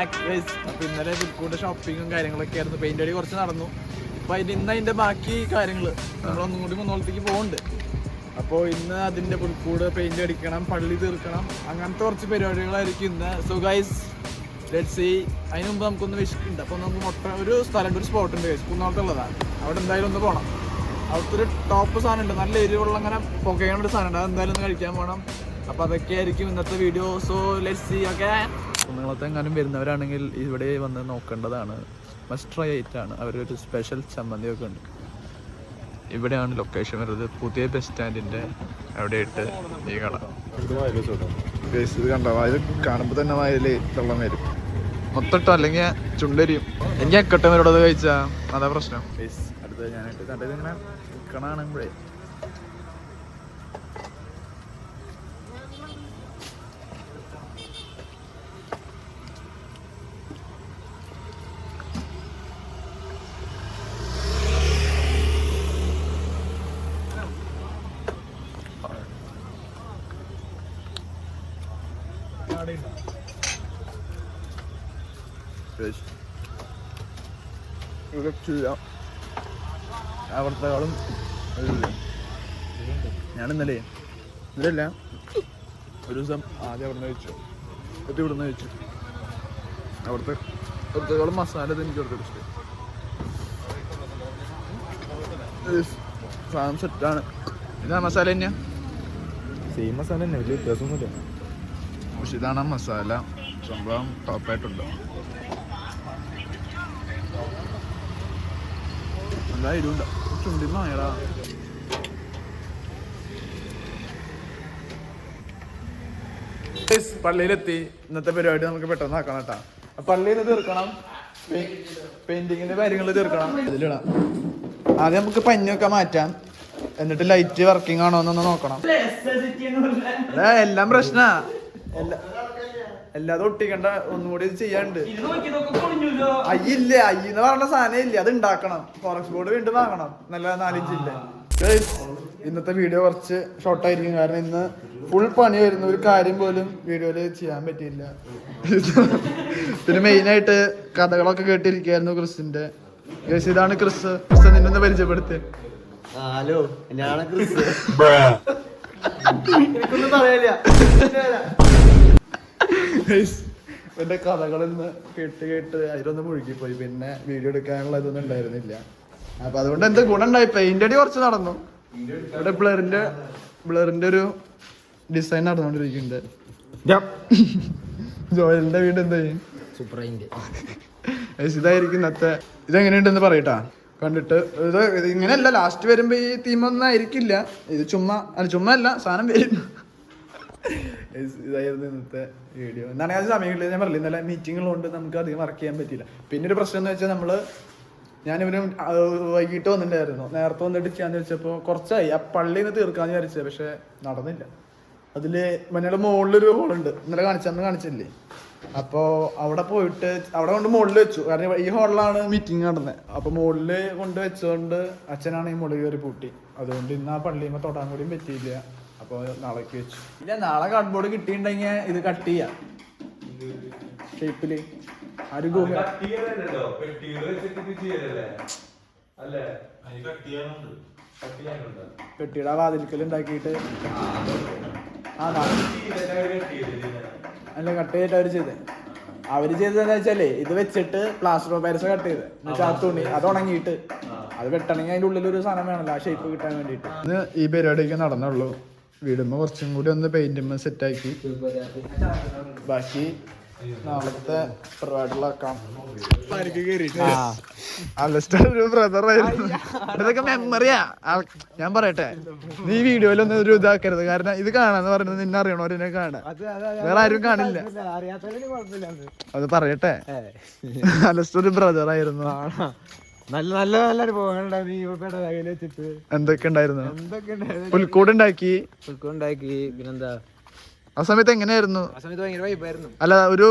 Back. അപ്പൊ ഇന്നലെ പുൽക്കൂട് ഷോപ്പിങ്ങും കാര്യങ്ങളൊക്കെ ആയിരുന്നു. പെയിന്റ് അടി കുറച്ച് നടന്നു. അപ്പൊ ഇന്ന് അതിന്റെ ബാക്കി കാര്യങ്ങള് നമ്മളൊന്നും കൂടി കുന്നോളത്തേക്ക് പോകുന്നുണ്ട്. അപ്പോൾ ഇന്ന് അതിന്റെ പുൽക്കൂട് പെയിന്റ് അടിക്കണം, പള്ളി തീർക്കണം, അങ്ങനത്തെ കുറച്ച് പരിപാടികളായിരിക്കും ഇന്ന്. So guys let's see. അതിന് മുമ്പ് നമുക്കൊന്ന് വിശക്കുന്നുണ്ട്. അപ്പോൾ നമുക്ക് ഒരു സ്ഥലമുണ്ട്, ഒരു സ്പോട്ട് ഉണ്ട് ഗൈസ്, കുന്നോളത്തുള്ളതാണ്. അവിടെ എന്തായാലും ഒന്ന് പോകണം. അവിടുത്തെ ഒരു ടോപ്പ് സാധനം ഉണ്ട്, നല്ല എരിവുള്ള അങ്ങനെ പുകയണ ഒരു സാധനം ഉണ്ട്. അത് എന്തായാലും ഒന്ന് കഴിക്കാൻ പോകണം. അപ്പോൾ അതൊക്കെ ആയിരിക്കും ഇന്നത്തെ video. So let's see. Okay, കുന്നോളത്ത് എങ്ങാനും വരുന്നവരാണെങ്കിൽ ഇവിടെ വന്ന് നോക്കേണ്ടതാണ്. മസ്റ്റ് ട്രൈ ആയിട്ടാണ്. അവരൊരു സ്പെഷ്യൽ ചമ്മന്തിയൊക്കെ ഉണ്ട്. ഇവിടെയാണ് ലൊക്കേഷൻ വരുന്നത്, പുതിയ ബസ് സ്റ്റാൻഡിൻ്റെ അവിടെയായിട്ട് ഈ കട. ഇത് കണ്ടോ, ഇത് കാണുമ്പോൾ തന്നെ വായിൽ വെള്ളം വരും മൊത്തട്ടോ, അല്ലെങ്കിൽ ചുണ്ടരിയും. എനിക്ക് എക്കട്ടവരോടത് കഴിച്ചാ അതാ പ്രശ്നം. അടുത്ത് ഞാനായിട്ട് കണ്ടത് ഇങ്ങനെ നിൽക്കണാണെങ്കിലേ അവിടുത്തെക്കാളും ഞാൻ ഇന്നലെ ഇതിലല്ല ഒരു ദിവസം ആദ്യം അവിടെ നിന്ന് കഴിച്ചു, എന്നിട്ട് ഇവിടെ നിന്ന് കഴിച്ചു. അവിടുത്തെക്കാളും മസാല ഇത് എനിക്ക് കൊടുത്തിട്ട് സാധനം സെറ്റാണ്. ഇതാ മസാല തന്നെയാ, സെയിം മസാല തന്നെ, വലിയ വ്യത്യാസമൊന്നുമില്ല. പക്ഷെ ഇതാണ് ആ മസാല, സംഭവം ടോപ്പായിട്ടുണ്ട്. നല്ല ഇരുണ്ട ചുണ്ടിമായടാ. പള്ളിയിലെത്തി. ഇന്നത്തെ പരിപാടി നമുക്ക് പെട്ടെന്ന് ആക്കണം കേട്ടാ. പള്ളിയിൽ നിന്ന് തീർക്കണം, പെയിന്റിങ്ങിന്റെ കാര്യങ്ങൾ തീർക്കണം. ഇതിലിടാം. ആദ്യം നമുക്ക് പഞ്ഞൊക്കെ മാറ്റാം, എന്നിട്ട് ലൈറ്റ് വർക്കിംഗ് ആണോ എന്നൊന്ന് നോക്കണം. എല്ലാം പ്രശ്നാ, എല്ലാതും ഒട്ടിക്കണ്ട, ഒന്നും കൂടി ഇത് ചെയ്യാണ്ട്. അയ്യില്ലേ, അയ്യെന്ന് പറഞ്ഞ സാധനം ഇല്ലേ, അത് ഉണ്ടാക്കണം. ഫോറക്സ് ബോർഡ് വീണ്ടും വാങ്ങണം, നല്ല 4 ഇഞ്ചില്ലേ. ഇന്നത്തെ വീഡിയോ കുറച്ച് ഷോർട്ടായിരിക്കും, കാരണം ഇന്ന് ഫുൾ പണിയായിരുന്നു. ഒരു കാര്യം പോലും വീഡിയോയില് ചെയ്യാൻ പറ്റിയില്ല. പിന്നെ മെയിനായിട്ട് കഥകളൊക്കെ കേട്ടിരിക്കുകയായിരുന്നു ക്രിസിന്റെ. ഇതാണ് ക്രിസ്. ക്രിസ് നിന്നൊന്ന് പരിചയപ്പെടുത്തി. ഹലോ, ഞാനാണ് ക്രിസ്. എനിക്കൊന്നും പറയില്ല. എന്റെ കഥകളിന്ന് കേട്ട് അതിലൊന്ന് മുഴുകിപ്പോയി. പിന്നെ വീഡിയോ എടുക്കാനുള്ള ഇതൊന്നും ഉണ്ടായിരുന്നില്ല. അപ്പൊ അതുകൊണ്ട് എന്ത് ഗുണം ഉണ്ടായി, പെയിന്റ് അടി കുറച്ച് നടന്നു. ഇവിടെ ബ്ലറിന്റെ ഒരു ഡിസൈൻ നടന്നുകൊണ്ടിരിക്കുന്നുണ്ട്. ജോയലിന്റെ വീട് എന്താ ഇതായിരിക്കും ഇന്നത്തെ. ഇതെങ്ങനെയുണ്ടെന്ന് പറയട്ടാ കണ്ടിട്ട്. ഇത് ഇങ്ങനെയല്ല, ലാസ്റ്റ് വരുമ്പോ ഈ തീമൊന്നും ആയിരിക്കില്ല. ഇത് ചുമ്മാ അല്ല, സാധനം വരും. ഇതായിരുന്നു ഇന്നത്തെ വീഡിയോ. എന്താണ് അത് സമയങ്ങളിൽ ഞാൻ പറഞ്ഞില്ല, ഇന്നലെ മീറ്റിങ്ങുള്ളതുകൊണ്ട് നമുക്ക് അധികം വർക്ക് ചെയ്യാൻ പറ്റിയില്ല. പിന്നെ ഒരു പ്രശ്നം എന്ന് വെച്ചാൽ ഞാനിവരും വൈകിട്ട് വന്നിട്ടുണ്ടായിരുന്നു. നേരത്തെ വന്നിട്ട് ചെയ്യാന്ന് വെച്ചപ്പോൾ കുറച്ചായി ആ പള്ളിയിൽ നിന്ന് തീർക്കാന്ന് വിചാരിച്ചത്, പക്ഷെ നടന്നില്ല. അതില് മഞ്ഞയുടെ മുകളിലൊരു ഹോളുണ്ട്, ഇന്നലെ കാണിച്ചില്ലേ. അപ്പോൾ അവിടെ പോയിട്ട് അവിടെ കൊണ്ട് മുകളിൽ വെച്ചു, കാരണം ഈ ഹോളിലാണ് മീറ്റിംഗ് നടന്നത്. അപ്പോൾ മുകളിൽ കൊണ്ട് വെച്ചുകൊണ്ട് അച്ഛനാണ് ഈ മുകളിൽ കയറി പൂട്ടി. അതുകൊണ്ട് ഇന്ന് ആ പള്ളിയുമ്പോൾ തൊടാൻ കൂടിയും പറ്റിയില്ല. അപ്പോൾ നാളേക്ക് വെച്ചു. ഇല്ല, നാളെ കാർഡ്ബോർഡ് കിട്ടിയിട്ടുണ്ടെങ്കിൽ ഇത് കട്ട് ചെയ്യാം ഷേപ്പില്. പെട്ടിയുടെ വാതിൽക്കൽ ഉണ്ടാക്കിയിട്ട് അല്ല കട്ട് ചെയ്തിട്ട് അവര് ചെയ്തതെന്ന് വെച്ചാലേ ഇത് വെച്ചിട്ട് പ്ലാസ്റ്റർ ഓഫ് പാരീസ് കട്ട് ചെയ്ത് എന്നുവെച്ചാൽ ആ തുണി അത് ഉണങ്ങിയിട്ട് അത് വെട്ടണമെങ്കിൽ അതിൻ്റെ ഉള്ളിൽ ഒരു സാധനം വേണമല്ലോ, ആ ഷേപ്പ് കിട്ടാൻ വേണ്ടിയിട്ട്. ഇന്ന് ഈ പരിപാടിയൊക്കെ നടന്നുള്ളൂ. വീടുമ്പോൾ കുറച്ചും കൂടി ഒന്ന് പെയിന്റുമ്പോൾ സെറ്റാക്കി ബാക്കി നാളത്തെ പരിപാടികളാക്കാം. ഒരു ബ്രദറായിരുന്നു. ഇതൊക്കെ മെമ്മറിയാ. ഞാൻ പറയട്ടെ, നീ വീഡിയോയിലൊന്നും ഒരു ഇതാക്കരുത്, കാരണം ഇത് കാണാന്ന് പറയുന്നത് നിന്നെ അറിയണവരെന്നെ കാണാൻ, വേറെ ആരും കാണില്ല. അത് പറയട്ടെ, അലസ്റ്റർ ഒരു ബ്രദറായിരുന്നു. നല്ല എന്തൊക്കെ ഉണ്ടായിരുന്നു? പുൽക്കൂട് ഉണ്ടാക്കി. പിന്നെന്താ, ആ സമയത്ത് എങ്ങനെയായിരുന്നു? ആ സമയത്ത് ഭയങ്കര വൈബായിരുന്നു. അല്ല, ഒരു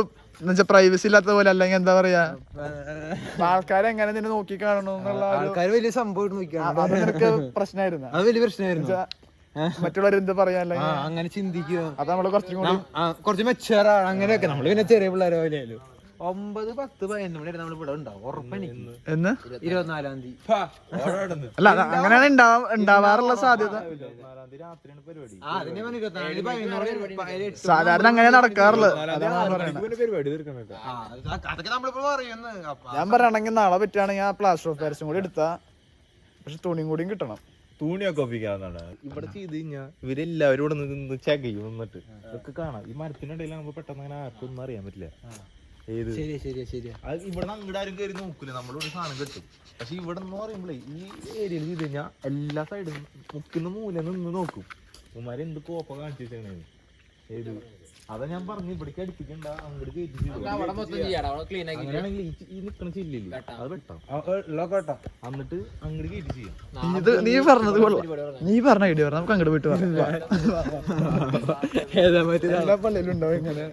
പ്രൈവസി ഇല്ലാത്ത പോലെ, അല്ലെങ്കിൽ എന്താ പറയാ, ആൾക്കാരെ എങ്ങനെ നിന്നെ നോക്കി കാണണോ എന്നുള്ള ആൾക്കാർ വലിയ സംഭവം പ്രശ്നമായിരുന്നു. അത് വലിയ പ്രശ്നമായിരുന്നു. മറ്റുള്ളവരെന്ത് പറയാ, അങ്ങനെ ചിന്തിക്കുക. അത് നമ്മള് കുറച്ചും കൂടി കുറച്ച് മെച്ചറാണ്. അങ്ങനെയൊക്കെ നമ്മള് പിന്നെ ചെറിയ പിള്ളേരെ പോലെയല്ലോ. 9, 10, 11 മണി നമ്മൾ ഇവിടെ ഉണ്ടാവും ഉറപ്പെനിക്ക്. എന്ന് 24-ാം തീയതി. അല്ല അത് അങ്ങനെയാണ് ഉണ്ടാവാറുള്ള സാധ്യത. രാത്രിയാണ് പരിപാടി. അതിനെ 24 സാധാരണ അങ്ങനെ നടക്കാറുള്ളത്. അതാണ് ഞാൻ പറയുന്നത്. പരിപാടി തീർക്കണേട്ടാ. അതൊക്കെ നമ്മളിപ്പോ പറയുന്നു. ഞാൻ പറയുകയാണെങ്കിൽ നാളെ പറ്റുകയാണെങ്കിൽ ആ പ്ലാസ്റ്റർ ഓഫ് പാരിസും കൂടി എടുത്താ, പക്ഷെ തുണിയും കൂടിയും കിട്ടണം. തുണിയൊക്കെ ഒപ്പിക്കാന്നാണ് ഇവിടെ ചെയ്ത് കഴിഞ്ഞാൽ ഇവരെല്ലാവരും ഇവിടെ നിന്ന് ചകയും വന്നിട്ട് ഇതൊക്കെ കാണാം. ഈ മരത്തിനിടയിൽ നമുക്ക് പെട്ടെന്ന് അങ്ങനെ ആർക്കും ഒന്നും അറിയാൻ പറ്റില്ല. ഏത് ശരിയാ അത് ഇവിടെ അങ്ങോട്ട് ആരും കയറി നോക്കൂല. നമ്മളിവിടെ സാധനം കിട്ടും. പക്ഷെ ഇവിടെ നിന്ന് പറയുമ്പോഴേ ഈ ഏരിയയിൽ ചെയ്ത് കഴിഞ്ഞാൽ എല്ലാ സൈഡും മുക്കുന്ന മൂല നിന്ന് നോക്കും. ഉമ്മാര് എന്ത് കോപ്പ കാണിച്ചു വെച്ചാണ്. ഏത് അതാ ഞാൻ പറഞ്ഞു ഇവിടേക്ക് അടുപ്പിക്കണ്ട, അങ്ങോട്ട് കയറ്റി അങ്ങനെയാണെങ്കിൽ ഈ നിക്കണ ചില്ലില്ല അത് വെട്ടാം. എന്നിട്ട് അങ്ങോട്ട് കയറ്റി ചെയ്യാം. ഇത് നീ പറഞ്ഞത് കൊള്ളാം. നീ പറഞ്ഞ ഐഡിയ പറഞ്ഞു. നമുക്ക് അങ്ങോട്ട് പോയിട്ട് എല്ലാ പള്ളിയിലും ഉണ്ടാവും ഇങ്ങനെ.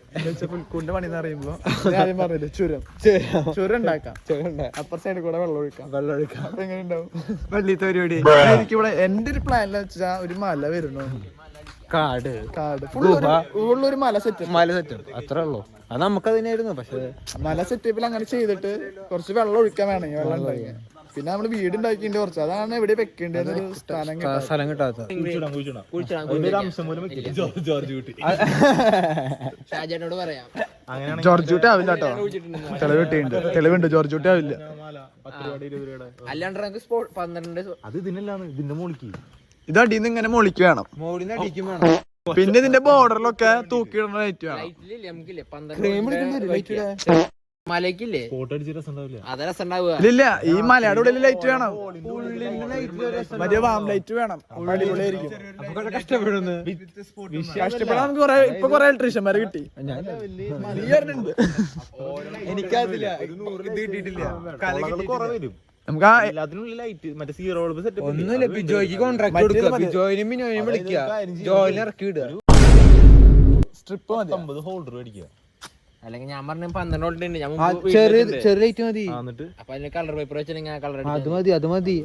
പുൽക്കൂടിന്റെ പണി എന്ന് പറയുമ്പോ ആദ്യം പറഞ്ഞില്ലേ ചുരം ഉണ്ടാക്കാം. അപ്പർ സൈഡിൽ കൂടെ വെള്ളം ഒഴിക്കാം. അപ്പൊ എങ്ങനെ ഉണ്ടാവും പള്ളിത്തെ പരിപാടി? എനിക്കിവിടെ എന്റെ ഒരു പ്ലാൻ വെച്ചാ ഒരു മല വരുന്നു, കാട് ഫുള്ളൊരു മല സെറ്റ് അത്രേ ഉള്ളൂ. അത് നമുക്കതിനായിരുന്നു. പക്ഷെ മല സെറ്റപ്പിൽ അങ്ങനെ ചെയ്തിട്ട് കുറച്ച് വെള്ളം ഒഴിക്കാൻ വേണമെങ്കിൽ വെള്ളം ഉണ്ടാക്കി പിന്നെ നമ്മള് വീട് ഉണ്ടാക്കിണ്ട് കുറച്ച്. അതാണ് എവിടെ വെക്കേണ്ടത് സ്ഥലം കിട്ടാത്ത ഷാജേട്ടനോട് പറയാം. ജോർജ് കുട്ടി ആവില്ല കേട്ടോ. തെളിവുണ്ട് ജോർജ് കുട്ടി ആവില്ല. അല്ലാണ്ട് 12 അത് ഇതിനല്ലാന്ന് ഇതിന്റെ മോളിക്ക് ഇത് അടിയിൽ നിന്ന് ഇങ്ങനെ മൊളിക്ക് വേണം. മോളിന്ന് അടിക്കും വേണം. പിന്നെ ഇതിന്റെ ബോർഡറിലൊക്കെ തൂക്കിയിടുന്ന ലൈറ്റ് വേണം. മലക്കില്ലേ ഫോട്ടോ അടിച്ച് രസം ഉണ്ടാവില്ല. അത് രസം ഉണ്ടാവുക. ഇല്ല ഈ മലയുടെ ഉള്ളിൽ ലൈറ്റ് വേണം. മറ്റേ വാം ലൈറ്റ് വേണം. അടിപൊളിയായിരിക്കും. കഷ്ടപ്പെടാൻ നമുക്ക് ഇപ്പൊ കൊറേ ഇലക്ട്രീഷ്യന്മാരെ കിട്ടി. എനിക്കതില്ല കുറവരും. നമുക്ക് ആ എല്ലാത്തിനുള്ള ലൈറ്റ് മറ്റേ സീറോ സെറ്റ് ഒന്നുമില്ല. ബിജോയ്ക്ക് കോൺട്രാക്ട് കൊടുക്കുക. ബിജോയിനും മിനോയിനും വിളിക്കുക. ജോയിനെ ഇറക്കി വിടുക. സ്ട്രിപ്പ് മതി. 50 ഹോൾഡർ മേടിക്കുക. അല്ലെങ്കിൽ ഞാൻ പറഞ്ഞ 12 വോൾട്ട് ഉണ്ട്. ചെറിയ ലൈറ്റ് മതി. അപ്പൊ അതിന് കളർ പേപ്പർ വെച്ചാൽ കളർ അത് മതി.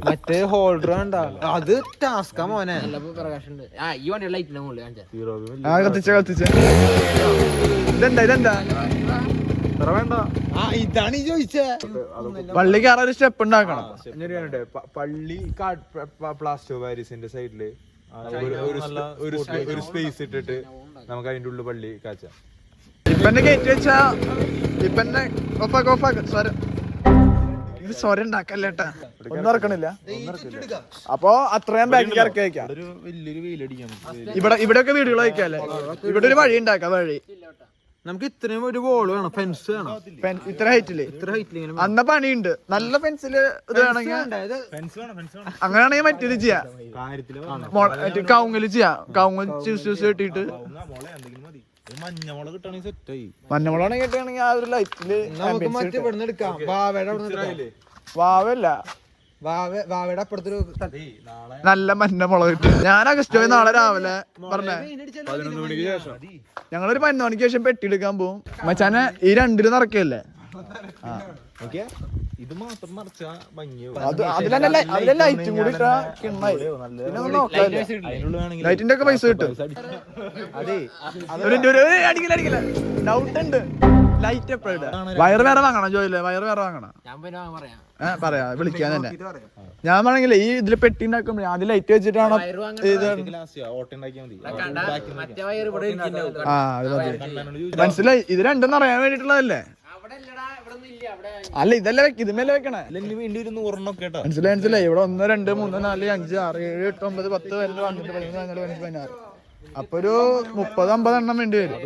മറ്റേ ഹോൾഡർ വേണ്ട. അത് ടാസ്കാ മോനെ. നല്ല പ്രകാശം ഉണ്ട്. ഈ വണ്ടി ലൈറ്റിന്റെ മുകളിൽ കത്തിച്ച ഇതെന്താ വേണ്ട. ഇതാണ് ഈ ചോദിച്ചേ. പള്ളി കയറാൻ ഒരു സ്റ്റെപ്പ് ഉണ്ടാക്കണം. പള്ളി പ്ലാസ്റ്റർ പാരീസിന്റെ സൈഡില് ഒരു സ്പേസ് ഇട്ടിട്ട് നമുക്ക് അതിന്റെ ഉള്ളിൽ പള്ളി കാച്ച. ഇപ്പന്നെ കയറ്റി വെച്ചാ ഇപ്പന്നെ ഓഫാക്ക് സ്വരം. ഇത് സ്വരം ഉണ്ടാക്കല്ലേട്ടാ. ഒന്നും ഇറക്കണില്ല. അപ്പൊ അത്രയും ബാക്കിൽ ഇറക്കി വെക്കാം. വലിയൊരു വെയിലടിക്കാം. ഇവിടെയൊക്കെ വീടുകൾ വയ്ക്കാല്ലേ. ഇവിടെ ഒരു വഴി ഉണ്ടാക്കാം. വഴി നമുക്ക് ഇത്രയും ഒരു വോള് വേണം. ഫെൻസ് വേണം. ഇത്ര ഹൈറ്റില് അന്ന പണിയുണ്ട്. നല്ല ഫെൻസില് ഇത് വേണമെങ്കിൽ അങ്ങനെയാണെങ്കിൽ മറ്റേത് ചെയ്യാം. മറ്റേ കവുങ്ങല് ചെയ്യാം. കവുങ്ങ് ജ്യൂസ് കെട്ടിയിട്ട് മഞ്ഞമുളാണെങ്കിൽ കിട്ടുകയാണെങ്കിൽ ആ ഒരു ലൈറ്റില് വാവല്ല വാവയുടെ അപ്പുറത്തൊരു നല്ല മഞ്ഞമുളക് കിട്ടും. ഞാൻ അഗസ്റ്റ് പോയി നാളെ രാവിലെ പറഞ്ഞേ 11 മണിക്ക് ശേഷം ഞങ്ങളൊരു 11 മണിക്ക് ശേഷം പെട്ടി എടുക്കാൻ പോകും. മച്ചാനെ ഈ രണ്ടിലും നിറക്കല്ലേ. ഇത് മാത്രം നിറച്ചാ അതിലെ ലൈറ്റും കൂടി ലൈറ്റിന്റെ ഒക്കെ പൈസ കിട്ടും. അടിക്കില്ല ഡൗട്ട് ഉണ്ട്. ലൈറ്റ് എപ്പോഴും വയറ് വേറെ വാങ്ങണം. ജോയില്ലേ വയറ് വേറെ വാങ്ങണം. പറയാ വിളിക്കാൻ തന്നെ. ഞാൻ വേണമെങ്കിലേ ഈ ഇതില് പെട്ടി ഉണ്ടാക്കുമ്പോ ആദ്യം ലൈറ്റ് വെച്ചിട്ടാണോ മനസ്സിലായി. ഇത് രണ്ടും അറിയാൻ വേണ്ടിട്ടുള്ളതല്ലേ. അല്ല ഇതല്ലേ ഇതുമല്ലേ വെക്കണേ. മനസ്സിലായി. ഇവിടെ 1 2 3 4 5 6 7 8 9 10 11 12 13 14 15 16 അപ്പൊ ഒരു 30-50 എണ്ണം വേണ്ടി വരും.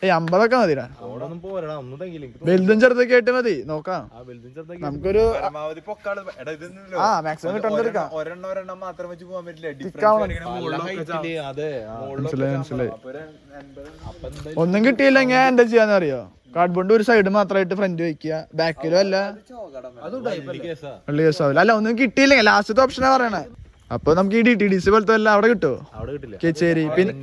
50 മതിരാ. വലുതും ചെറുതൊക്കെ ആയിട്ട് മതി. നോക്കാം. നമുക്കൊരു മാക്സിമം കിട്ടണ്ടെടുക്കാം. മനസ്സിലായി. ഒന്നും കിട്ടിയില്ലെങ്കിൽ എന്താ ചെയ്യാന്ന് അറിയോ? കാർഡ്ബോർഡ് ഒരു സൈഡ് മാത്രമായിട്ട് ഫ്രണ്ട് വെക്കുക. ബാക്കിലും അല്ല വലിയ കേസാവില്ല. അല്ല ഒന്നും കിട്ടിയില്ലെങ്കിൽ ലാസ്റ്റത്തെ ഓപ്ഷനാ പറയണേ. അപ്പൊ നമുക്ക് ഈ DTDC പോലത്തെ എല്ലാം അവിടെ കിട്ടുമോ? കേച്ചേരി പിന്നെ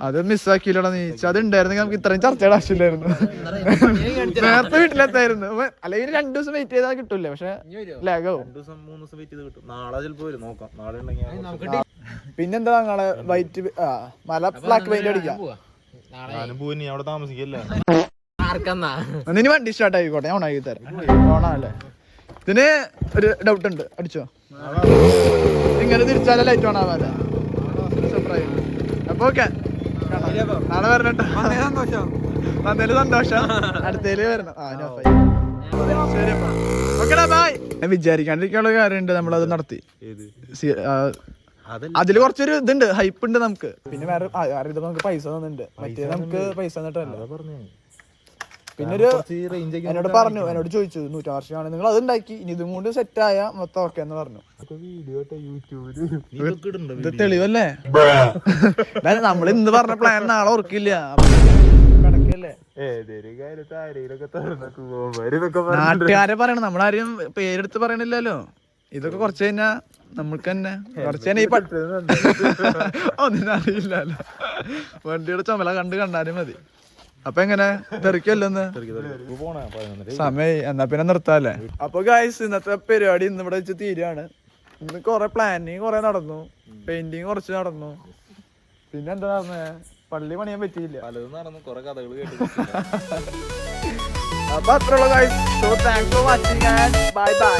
അത് മിസ്സാക്കിയില്ലടാ നീ. അത് ഉണ്ടായിരുന്നെങ്കിൽ നമുക്ക് ഇത്രയും ചർച്ചയുടെ ആവശ്യമില്ലായിരുന്നു. നേരത്തെ വീട്ടിലെത്തായിരുന്നു. അല്ലെങ്കിൽ 2 ദിവസം വെയിറ്റ് ചെയ്താൽ കിട്ടൂല്ലേ. പക്ഷെ ലാഗാവും. പിന്നെന്താ ഞങ്ങളെ വൈറ്റ് മല ബ്ലാക്ക് പെയിന്റ് അടിക്കാം. ഞാനും പോയി, നീ അവിടെ താമസിക്കല്ലേ? ആർക്കെന്നാ ഇനി വണ്ടി സ്റ്റാർട്ട് ആയിക്കോട്ടെ, ഞാൻ ഓണാക്കി തരാം. ഓണാണല്ലേ? ഇതിന് ഒരു ഡൗട്ട് ഉണ്ട്, അടിച്ചോ. ഇങ്ങനെ തിരിച്ചാലേ ലൈറ്റ് ഓൺ ആവാല്ലേ? അപ്പൊ ഓക്കെ, നാളെ വരണം. വന്നതില് സന്തോഷം, അടുത്തേല് വരണം. ശരി അപ്പൊ ഓക്കെടാ, ബൈ. ഞാൻ വിചാരിക്കാണ്ടിരിക്കാനുള്ള കാര്യമുണ്ട്, നമ്മളത് നടത്തി. അതില് കുറച്ചൊരു ഇതുണ്ട്, ഹൈപ്പ് ഉണ്ട് നമുക്ക്. പിന്നെ വേറെ ഇതൊക്കെ നമുക്ക് പൈസ തന്നിട്ടുണ്ട്, മറ്റേ നമുക്ക് പൈസ തന്നിട്ടല്ല. പിന്നെ ഒരു എന്നോട് പറഞ്ഞു, എന്നോട് ചോദിച്ചു 100 വർഷമാണ് നിങ്ങൾ അത് ഉണ്ടാക്കി, ഇനി ഇതും കൊണ്ട് സെറ്റ് ആയ മൊത്തം ഓക്കെ എന്ന് പറഞ്ഞു. ഇത് തെളിവല്ലേ? നമ്മൾ ഇന്ന് പറഞ്ഞ പ്ലാൻ നാളെ ഓർക്കില്ല, കിടക്കല്ലേ. നാട്ടുകാരെ പറയണം, നമ്മളാരും പേരെടുത്ത് പറയണില്ലല്ലോ. ഇതൊക്കെ കുറച്ച് കഴിഞ്ഞാ നമ്മൾക്ക് തന്നെ കുറച്ച് തന്നെ ഒന്നിനും അറിയില്ലല്ലോ. വണ്ടിയുടെ ചുമല കണ്ടാലും മതി. അപ്പൊ എങ്ങനെ തെറിക്കല്ലെന്ന് സമയം എന്നാ പിന്നെ നിർത്താല്ലേ? അപ്പൊ ഗൈസ്, ഇന്നത്തെ പരിപാടി ഇന്ന് ഇവിടെ വെച്ച് തീരുകയാണ്. ഇന്ന് കൊറേ പ്ലാനിങ് കൊറേ നടന്നു, പെയിന്റിങ് കുറച്ച് നടന്നു, പിന്നെ എന്താ നടന്നേ, പള്ളി പണിയാൻ പറ്റിയില്ല. പലതും നടന്നു, കൊറേ കഥകൾ കേട്ടു. അപ്പൊ അത്രയുള്ളൂ guys. So thanks for watching and bye by.